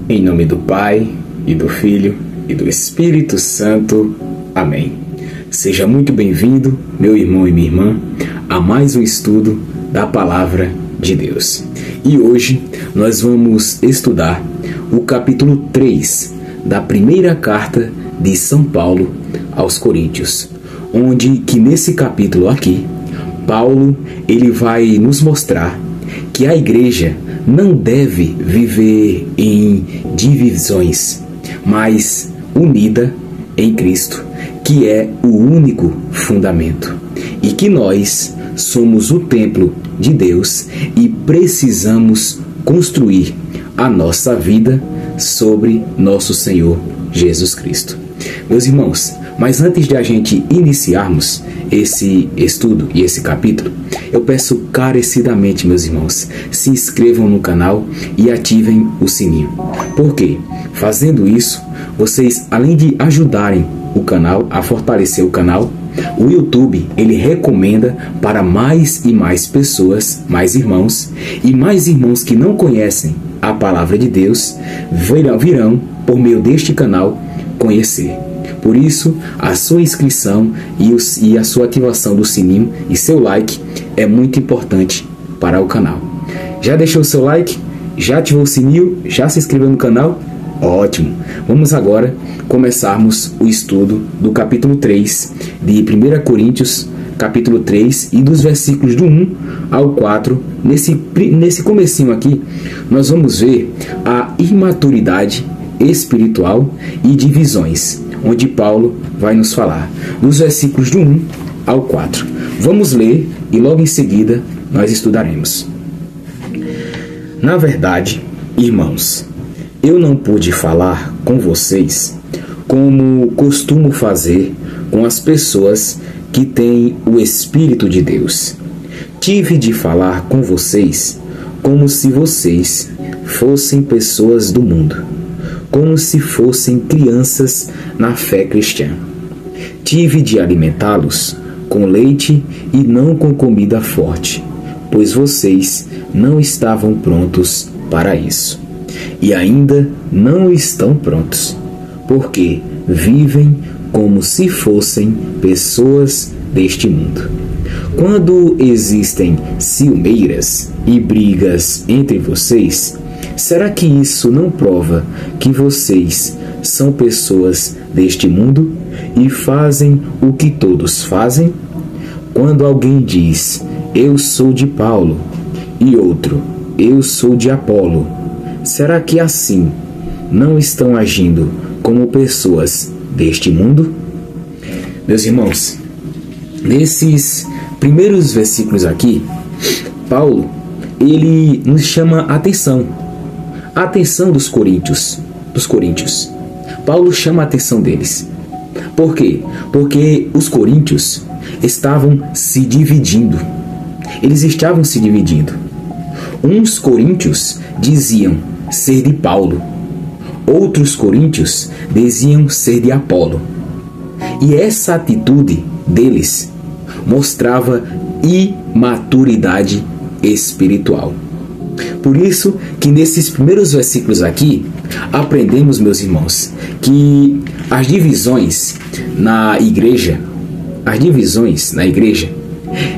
Em nome do Pai, e do Filho, e do Espírito Santo. Amém. Seja muito bem-vindo, meu irmão e minha irmã, a mais um estudo da Palavra de Deus. E hoje nós vamos estudar o capítulo 3 da primeira carta de São Paulo aos Coríntios, onde que nesse capítulo aqui, Paulo ele vai nos mostrar que a igreja não deve viver em divisões, mas unida em Cristo, que é o único fundamento, e que nós somos o templo de Deus e precisamos construir a nossa vida sobre nosso Senhor Jesus Cristo. Meus irmãos, mas antes de a gente iniciarmos esse estudo e esse capítulo, eu peço carecidamente, meus irmãos, se inscrevam no canal e ativem o sininho. Por quê? Fazendo isso, vocês, além de ajudarem o canal, a fortalecer o canal, o YouTube, ele recomenda para mais e mais pessoas, mais irmãos, e mais irmãos que não conhecem a Palavra de Deus, virão, por meio deste canal, conhecer. Por isso, a sua inscrição e a sua ativação do sininho e seu like é muito importante para o canal. Já deixou o seu like? Já ativou o sininho? Já se inscreveu no canal? Ótimo! Vamos agora começarmos o estudo do capítulo 3 de 1 Coríntios, capítulo 3, e dos versículos do 1 ao 4. Nesse comecinho aqui, nós vamos ver a imaturidade espiritual e divisões, onde Paulo vai nos falar dos versículos do 1 ao 4. Vamos ler e logo em seguida nós estudaremos. Na verdade, irmãos, eu não pude falar com vocês como costumo fazer com as pessoas que têm o Espírito de Deus. Tive de falar com vocês como se vocês fossem pessoas do mundo, como se fossem crianças na fé cristã. Tive de alimentá-los com leite e não com comida forte, pois vocês não estavam prontos para isso. E ainda não estão prontos, porque vivem como se fossem pessoas deste mundo. Quando existem ciumeiras e brigas entre vocês, será que isso não prova que vocês são pessoas deste mundo e fazem o que todos fazem? Quando alguém diz, eu sou de Paulo, e outro, eu sou de Apolo, será que assim não estão agindo como pessoas deste mundo? Meus irmãos, nesses primeiros versículos aqui, Paulo, ele nos chama a atenção dos coríntios. Paulo chama a atenção deles. Por quê? Porque os coríntios estavam se dividindo. Eles estavam se dividindo. Uns coríntios diziam ser de Paulo. Outros coríntios diziam ser de Apolo. E essa atitude deles mostrava imaturidade espiritual. Por isso que nesses primeiros versículos aqui, aprendemos, meus irmãos, que as divisões na igreja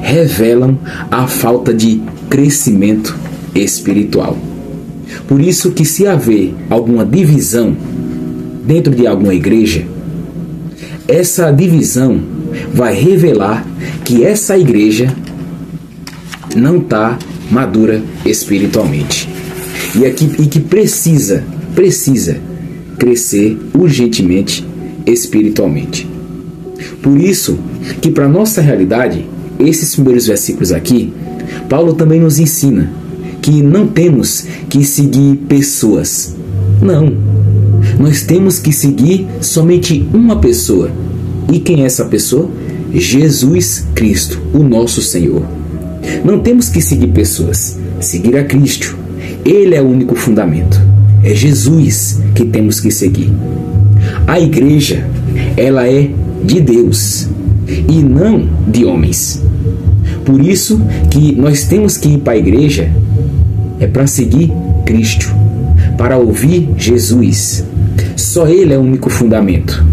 revelam a falta de crescimento espiritual. Por isso que se haver alguma divisão dentro de alguma igreja, essa divisão vai revelar que essa igreja não está madura espiritualmente e que precisa crescer urgentemente espiritualmente. Por isso que para nossa realidade, esses primeiros versículos aqui, Paulo também nos ensina que não temos que seguir pessoas. Não. Nós temos que seguir somente uma pessoa. E quem é essa pessoa? Jesus Cristo, o nosso Senhor. Não temos que seguir pessoas, seguir a Cristo. Ele é o único fundamento. É Jesus que temos que seguir. A igreja, ela é de Deus e não de homens. Por isso que nós temos que ir para a igreja para seguir Cristo, para ouvir Jesus. Só Ele é o único fundamento.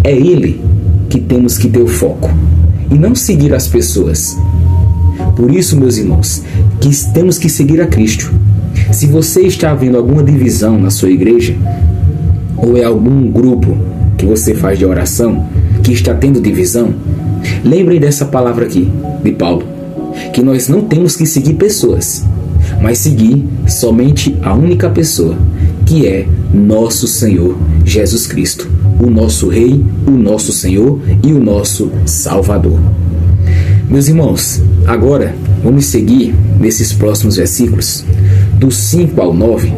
É Ele que temos que ter o foco e não seguir as pessoas. Por isso, meus irmãos, que temos que seguir a Cristo. Se você está vendo alguma divisão na sua igreja, ou é algum grupo que você faz de oração que está tendo divisão, lembrem dessa palavra aqui, de Paulo, que nós não temos que seguir pessoas, mas seguir somente a única pessoa, que é nosso Senhor Jesus Cristo, o nosso Rei, o nosso Senhor e o nosso Salvador. Meus irmãos, agora vamos seguir nesses próximos versículos, do 5 ao 9,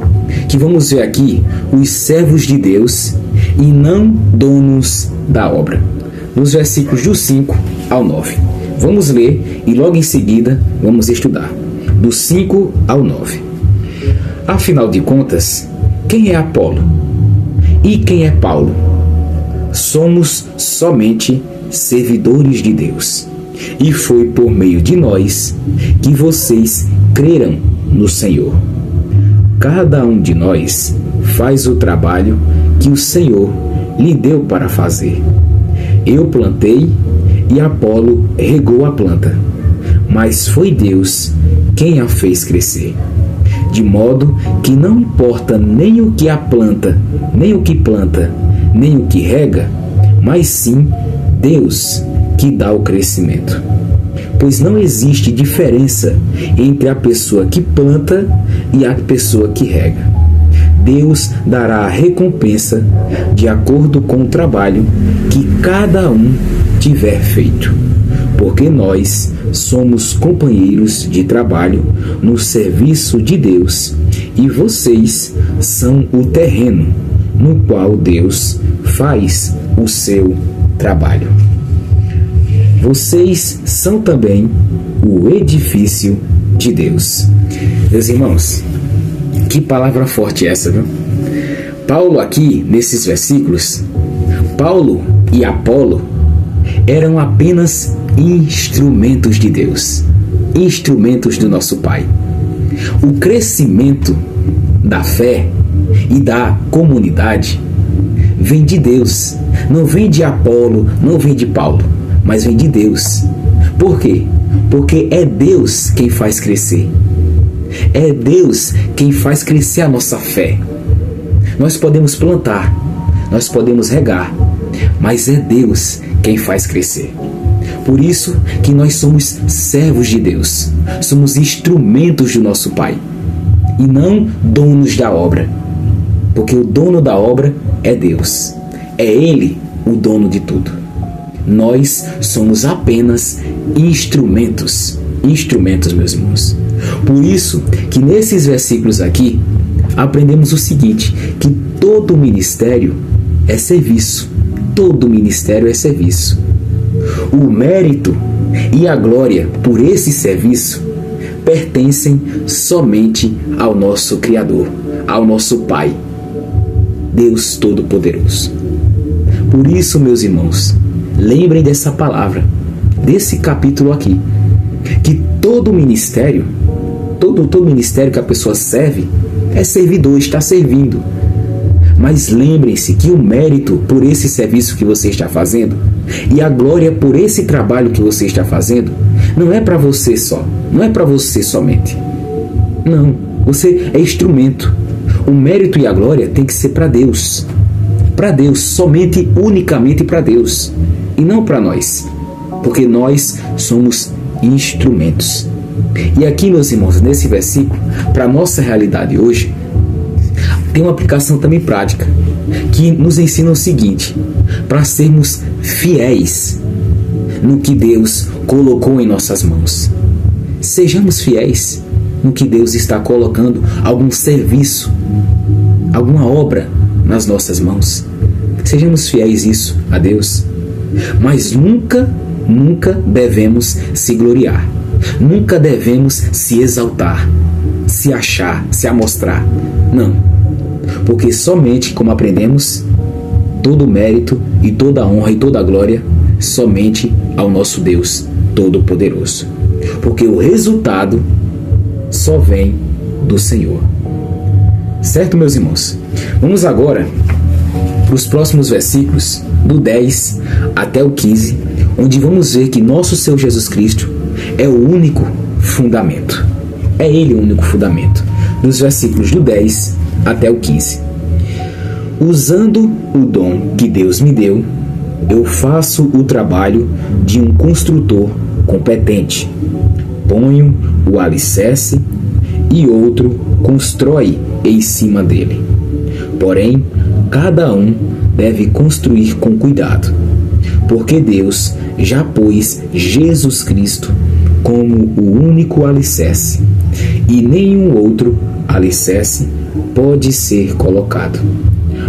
que vamos ver aqui os servos de Deus e não donos da obra. Nos versículos do 5 ao 9. Vamos ler e logo em seguida vamos estudar. Do 5 ao 9. Afinal de contas, quem é Apolo? E quem é Paulo? Somos somente servidores de Deus. E foi por meio de nós que vocês creram no Senhor. Cada um de nós faz o trabalho que o Senhor lhe deu para fazer. Eu plantei e Apolo regou a planta, mas foi Deus quem a fez crescer. De modo que não importa nem o que a planta, nem o que planta, nem o que rega, mas sim Deus que dá o crescimento. Pois não existe diferença entre a pessoa que planta e a pessoa que rega. Deus dará a recompensa de acordo com o trabalho que cada um tiver feito, porque nós somos companheiros de trabalho no serviço de Deus e vocês são o terreno no qual Deus faz o seu trabalho. Vocês são também o edifício de Deus. Meus irmãos, que palavra forte essa, viu? Paulo aqui, nesses versículos, Paulo e Apolo eram apenas instrumentos de Deus, instrumentos do nosso Pai. O crescimento da fé e da comunidade vem de Deus, não vem de Apolo, não vem de Paulo, mas vem de Deus. Por quê? Porque é Deus quem faz crescer. É Deus quem faz crescer a nossa fé. Nós podemos plantar, nós podemos regar, mas é Deus quem faz crescer. Por isso que nós somos servos de Deus, somos instrumentos do nosso Pai, e não donos da obra, porque o dono da obra é Deus. É Ele o dono de tudo. Nós somos apenas instrumentos, meus irmãos. Por isso que nesses versículos aqui aprendemos o seguinte, que todo ministério é serviço. Todo ministério é serviço. O mérito e a glória por esse serviço pertencem somente ao nosso Criador, ao nosso Pai, Deus Todo-Poderoso. Por isso, meus irmãos, lembrem dessa palavra, desse capítulo aqui, que todo ministério, todo ministério que a pessoa serve, é servidor, está servindo. Mas lembrem-se que o mérito por esse serviço que você está fazendo e a glória por esse trabalho que você está fazendo não é para você só, não é para você somente. Não, você é instrumento. O mérito e a glória tem que ser para Deus. Para Deus, somente, unicamente para Deus. E não para nós, porque nós somos instrumentos. E aqui, meus irmãos, nesse versículo, para a nossa realidade hoje, tem uma aplicação também prática, que nos ensina o seguinte: para sermos fiéis no que Deus colocou em nossas mãos. Sejamos fiéis no que Deus está colocando, algum serviço, alguma obra nas nossas mãos. Sejamos fiéis isso a Deus. Mas nunca devemos se gloriar. Nunca devemos se exaltar, se achar, se amostrar. Não. Porque somente, como aprendemos, todo o mérito e toda a honra e toda a glória somente ao nosso Deus Todo-Poderoso. Porque o resultado só vem do Senhor. Certo, meus irmãos? Vamos agora para os próximos versículos, do 10 até o 15, onde vamos ver que nosso Senhor Jesus Cristo é o único fundamento. É Ele o único fundamento. Dos versículos do 10 até o 15. Usando o dom que Deus me deu, eu faço o trabalho de um construtor competente. Ponho o alicerce e outro constrói em cima dele. Porém, cada um deve construir com cuidado, porque Deus já pôs Jesus Cristo como o único alicerce, e nenhum outro alicerce pode ser colocado.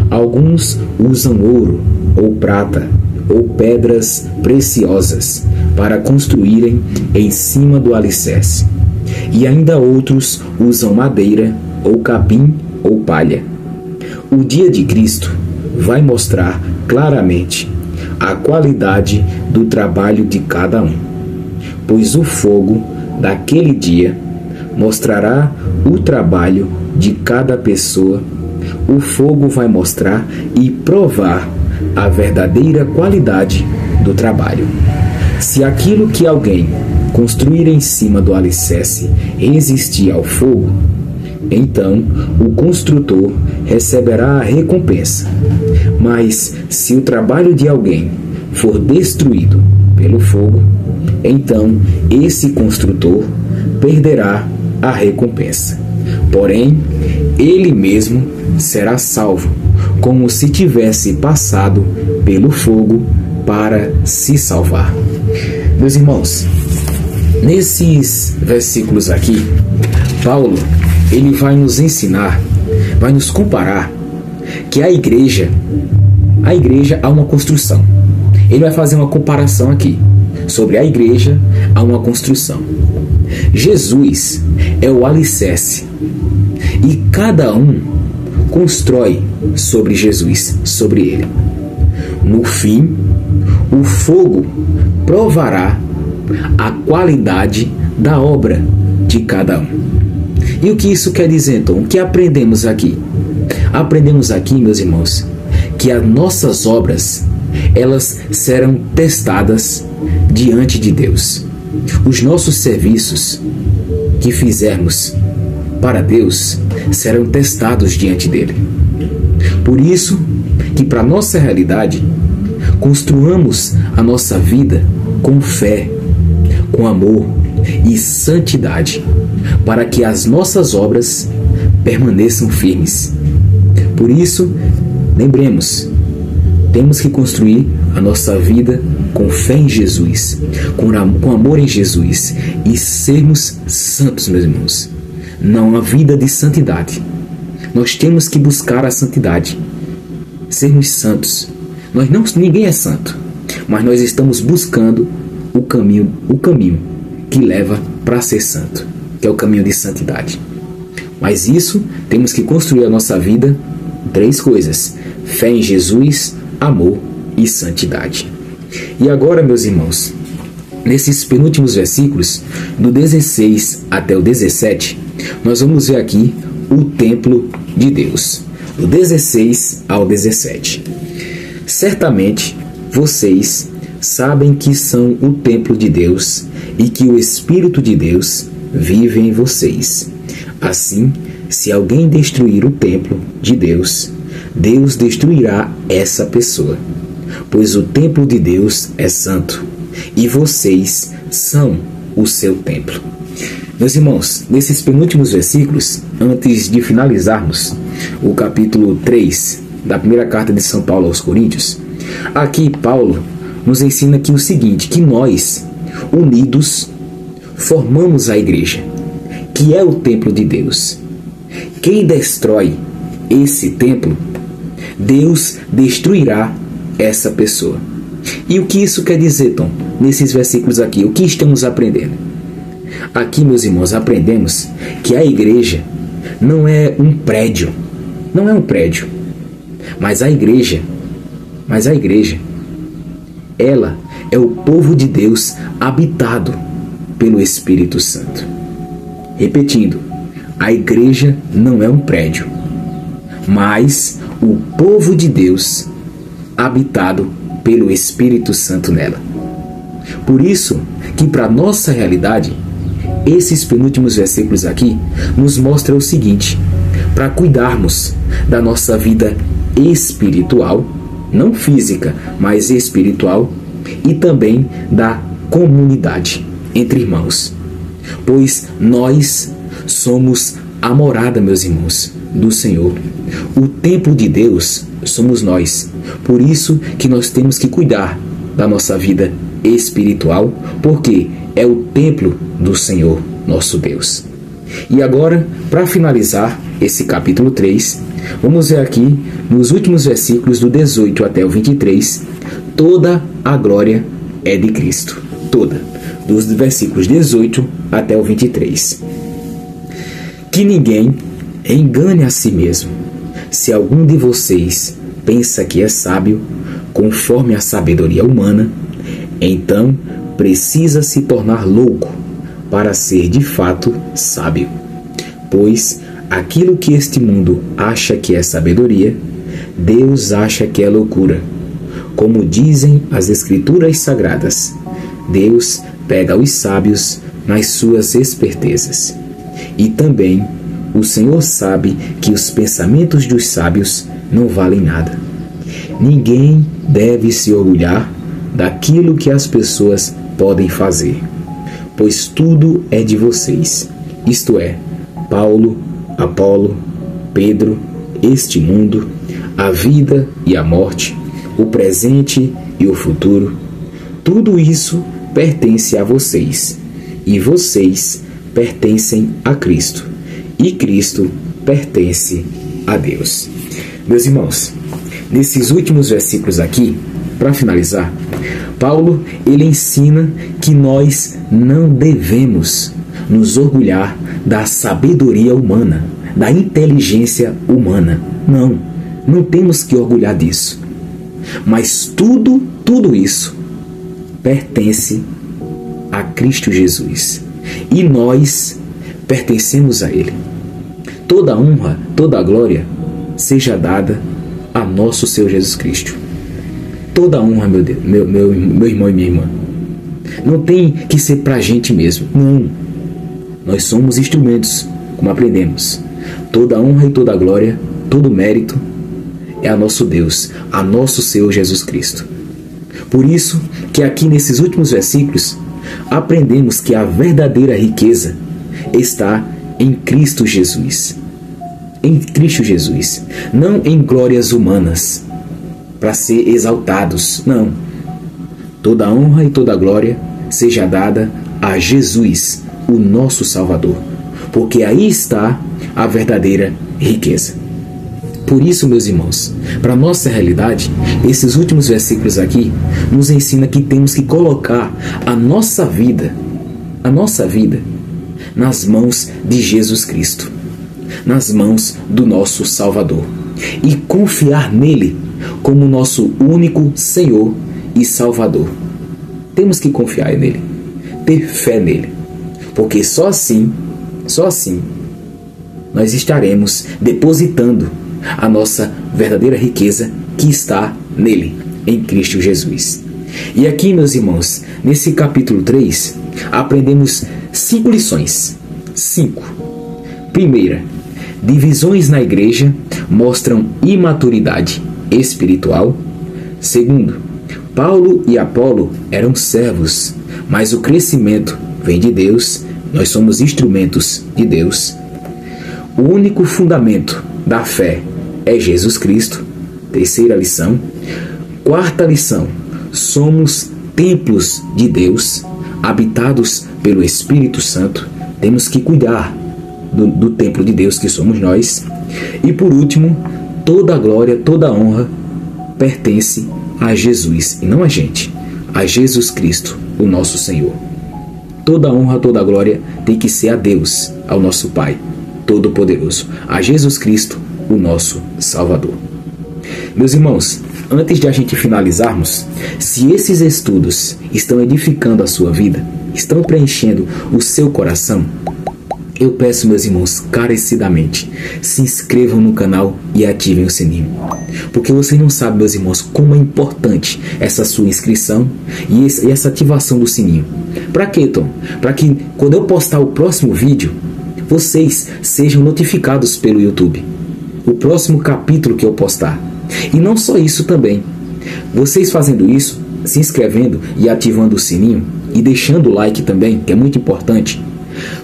Alguns usam ouro ou prata ou pedras preciosas para construírem em cima do alicerce, e ainda outros usam madeira ou capim ou palha. O dia de Cristo vai mostrar claramente a qualidade do trabalho de cada um, pois o fogo daquele dia mostrará o trabalho de cada pessoa. O fogo vai mostrar e provar a verdadeira qualidade do trabalho. Se aquilo que alguém construir em cima do alicerce resistir ao fogo, então o construtor receberá a recompensa. Mas se o trabalho de alguém for destruído pelo fogo, então esse construtor perderá a recompensa. Porém, ele mesmo será salvo, como se tivesse passado pelo fogo para se salvar. Meus irmãos, nesses versículos aqui, Paulo ele vai nos ensinar, vai nos comparar que a igreja há uma construção. Ele vai fazer uma comparação aqui sobre a igreja a uma construção. Jesus é o alicerce e cada um constrói sobre Jesus, sobre ele. No fim, o fogo provará a qualidade da obra de cada um. E o que isso quer dizer, então? O que aprendemos aqui? Aprendemos aqui, meus irmãos, que as nossas obras, elas serão testadas diante de Deus. Os nossos serviços que fizermos para Deus serão testados diante dele. Por isso que para a nossa realidade, construamos a nossa vida com fé, com amor e santidade, para que as nossas obras permaneçam firmes. Por isso, lembremos, temos que construir a nossa vida com fé em Jesus, com amor em Jesus e sermos santos, meus irmãos. Não a vida de santidade. Nós temos que buscar a santidade, sermos santos. Ninguém é santo, mas nós estamos buscando o caminho que leva para ser santo, que é o caminho de santidade. Mas isso, temos que construir a nossa vida em 3 coisas: fé em Jesus, amor e santidade. E agora, meus irmãos, nesses penúltimos versículos, do 16 até o 17, nós vamos ver aqui o templo de Deus, do 16 ao 17. Certamente, vocês sabem que são o templo de Deus e que o Espírito de Deus vive em vocês. Assim, se alguém destruir o templo de Deus, Deus destruirá essa pessoa, pois o templo de Deus é santo e vocês são o seu templo. Meus irmãos, nesses penúltimos versículos, antes de finalizarmos o capítulo 3 da primeira carta de São Paulo aos Coríntios, aqui Paulo nos ensina aqui o seguinte, que nós, unidos, formamos a igreja, que é o templo de Deus. Quem destrói esse templo, Deus destruirá essa pessoa. E o que isso quer dizer, Tom? Nesses versículos aqui, o que estamos aprendendo? Aqui, meus irmãos, aprendemos que a igreja não é um prédio. Não é um prédio. Mas a igreja, ela é o povo de Deus habitado pelo Espírito Santo. Repetindo, a igreja não é um prédio. mas o povo de Deus habitado pelo Espírito Santo nela. Por isso que para nossa realidade, esses penúltimos versículos aqui nos mostram o seguinte: para cuidarmos da nossa vida espiritual, não física, mas espiritual, e também da comunidade entre irmãos. Pois nós somos a morada, meus irmãos, do Senhor. O templo de Deus somos nós. Por isso que nós temos que cuidar da nossa vida espiritual, porque é o templo do Senhor, nosso Deus. E agora, para finalizar esse capítulo 3, vamos ver aqui nos últimos versículos do 18 até o 23, toda a glória é de Cristo. Toda. Dos versículos 18 até o 23. Que ninguém engane a si mesmo. Se algum de vocês pensa que é sábio, conforme a sabedoria humana, então precisa se tornar louco para ser de fato sábio. Pois aquilo que este mundo acha que é sabedoria, Deus acha que é loucura. Como dizem as Escrituras Sagradas, Deus pega os sábios nas suas espertezas. E também o Senhor sabe que os pensamentos dos sábios não valem nada. Ninguém deve se orgulhar daquilo que as pessoas podem fazer, pois tudo é de vocês, isto é, Paulo, Apolo, Pedro, este mundo, a vida e a morte, o presente e o futuro. Tudo isso pertence a vocês, e vocês pertencem a Cristo, e Cristo pertence a Deus. Meus irmãos, nesses últimos versículos aqui, para finalizar, Paulo ele ensina que nós não devemos nos orgulhar da sabedoria humana, da inteligência humana. Não temos que orgulhar disso. Mas tudo isso pertence a Cristo Jesus. E nós pertencemos a Ele. Toda honra, toda glória seja dada a nosso Senhor Jesus Cristo. Toda honra, meu irmão e minha irmã. Não tem que ser para a gente mesmo. Não. Nós somos instrumentos, como aprendemos. Toda honra e toda glória, todo mérito é a nosso Deus, a nosso Senhor Jesus Cristo. Por isso que aqui nesses últimos versículos aprendemos que a verdadeira riqueza está em Cristo Jesus. Em Cristo Jesus. Não em glórias humanas, para ser exaltados. Não. Toda honra e toda glória seja dada a Jesus, o nosso Salvador. Porque aí está a verdadeira riqueza. Por isso, meus irmãos, para a nossa realidade, esses últimos versículos aqui nos ensinam que temos que colocar a nossa vida nas mãos de Jesus Cristo, nas mãos do nosso Salvador, e confiar nele como nosso único Senhor e Salvador. Temos que confiar nele, ter fé nele, porque só assim nós estaremos depositando a nossa verdadeira riqueza que está nele, em Cristo Jesus. E aqui, meus irmãos, nesse capítulo 3, aprendemos 5 lições. 5. Primeira, divisões na igreja mostram imaturidade espiritual. Segundo, Paulo e Apolo eram servos, mas o crescimento vem de Deus, nós somos instrumentos de Deus. O único fundamento da fé é Jesus Cristo. Terceira lição. Quarta lição, somos templos de Deus, habitados pelo Espírito Santo. Temos que cuidar do templo de Deus que somos nós. E por último, toda a glória, toda a honra pertence a Jesus, e não a gente, a Jesus Cristo, o nosso Senhor. Toda a honra, toda a glória tem que ser a Deus, ao nosso Pai Todo-Poderoso, a Jesus Cristo, o nosso Salvador. Meus irmãos, antes de a gente finalizarmos, se esses estudos estão edificando a sua vida, estão preenchendo o seu coração, eu peço, meus irmãos, carecidamente, se inscrevam no canal e ativem o sininho. Porque vocês não sabem, meus irmãos, como é importante essa sua inscrição e essa ativação do sininho. Para quê, Tom? Para que quando eu postar o próximo vídeo, vocês sejam notificados pelo YouTube. O próximo capítulo que eu postar. E não só isso também. Vocês fazendo isso, se inscrevendo e ativando o sininho e deixando o like também, que é muito importante,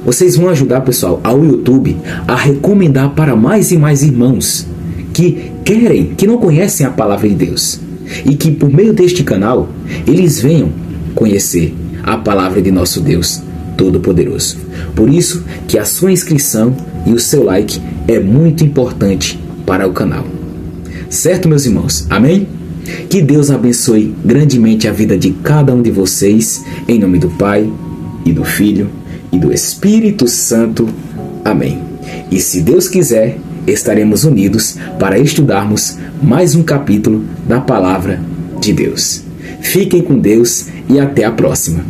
vocês vão ajudar, pessoal, ao YouTube a recomendar para mais e mais irmãos que querem, que não conhecem a palavra de Deus e que por meio deste canal eles venham conhecer a palavra de nosso Deus Todo-Poderoso. Por isso que a sua inscrição e o seu like é muito importante para o canal. Certo, meus irmãos? Amém? Que Deus abençoe grandemente a vida de cada um de vocês, em nome do Pai, e do Filho, e do Espírito Santo. Amém. E se Deus quiser, estaremos unidos para estudarmos mais um capítulo da Palavra de Deus. Fiquem com Deus e até a próxima.